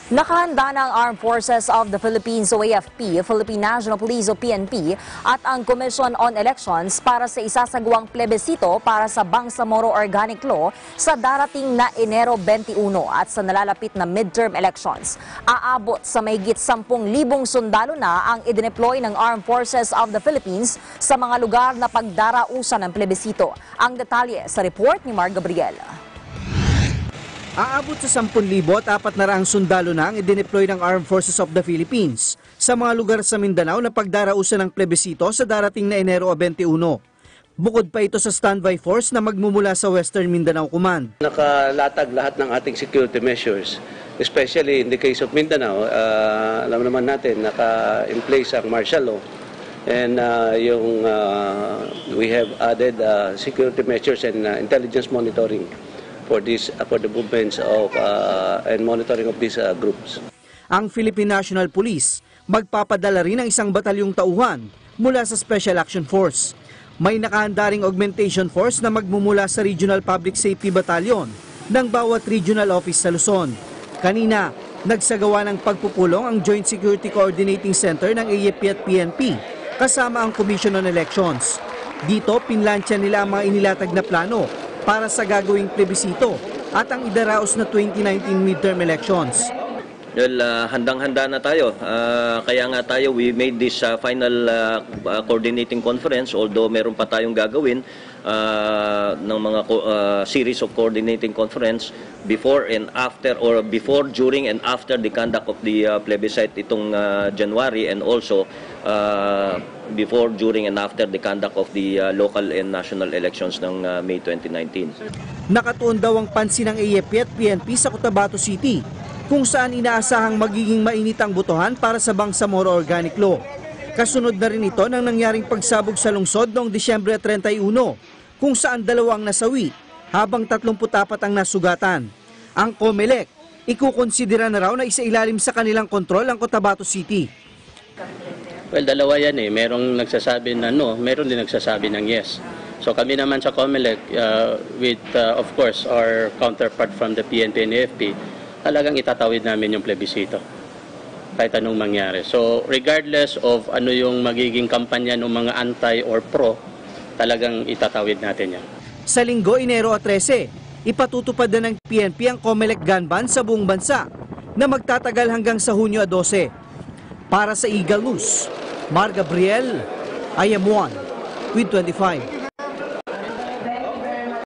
Nakahanda ng Armed Forces of the Philippines o AFP, Philippine National Police o PNP at ang Commission on Elections para sa isasagawang plebisito para sa Bangsamoro Organic Law sa darating na Enero 21 at sa nalalapit na midterm elections. Aabot sa mahigit 10,000 sundalo na ang idineploy ng Armed Forces of the Philippines sa mga lugar na pagdarausan ng plebisito. Ang detalye sa report ni Mark Gabriel. Aabot sa 10,000 at 400 sundalo na ang idineploy ng Armed Forces of the Philippines sa mga lugar sa Mindanao na pagdarausan ng plebisito sa darating na Enero 21. Bukod pa ito sa standby force na magmumula sa Western Mindanao Command. Nakalatag lahat ng ating security measures, especially in the case of Mindanao. Alam naman natin, naka-in place ang martial law. And we have added security measures and intelligence monitoring for the movements of and monitoring of these groups. Ang Philippine National Police magpapadala rin ng isang batalyong tauhan mula sa Special Action Force. May nakahanda ring augmentation force na magmumula sa Regional Public Safety Battalion ng bawat regional office sa Luzon. Kanina, nagsagawa ng pagpupulong ang Joint Security Coordinating Center ng AFP at PNP kasama ang Commission on Elections. Dito, pinlansya nila ang mga inilatag na plano para sa gagawing plebisito at ang idaraos na 2019 midterm elections. Well, handang-handa na tayo. Kaya nga tayo, we made this final coordinating conference, although meron pa tayong gagawin ng mga series of coordinating conference before and after, or before, during and after the conduct of the plebiscite itong January, and also before, during and after the conduct of the local and national elections ng May 2019. Nakatuon daw ang pansin ng AFP at PNP sa Cotabato City, kung saan inaasahang magiging mainit ang botohan para sa Bangsamoro Organic Law. Kasunod na rin ito ng nangyaring pagsabog sa lungsod noong Disyembre 31, kung saan 2 ang nasawi, habang 34 ang nasugatan. Ang COMELEC, ikukonsidera na raw na isailalim sa kanilang kontrol ang Cotabato City. Well, dalawa yan eh. Merong nagsasabi na no, meron din nagsasabi ng yes. So kami naman sa COMELEC, with of course our counterpart from the PNP and AFP, talagang itatawid namin yung plebisito kahit anong mangyari. So regardless of ano yung magiging kampanya ng mga anti or pro, talagang itatawid natin yan. Sa linggo, Enero 13, ipatutupad na ng PNP ang COMELEC gun ban sa buong bansa na magtatagal hanggang sa Hunyo 12. Para sa Eagle News, Mark Gabriel, IM1 with 25.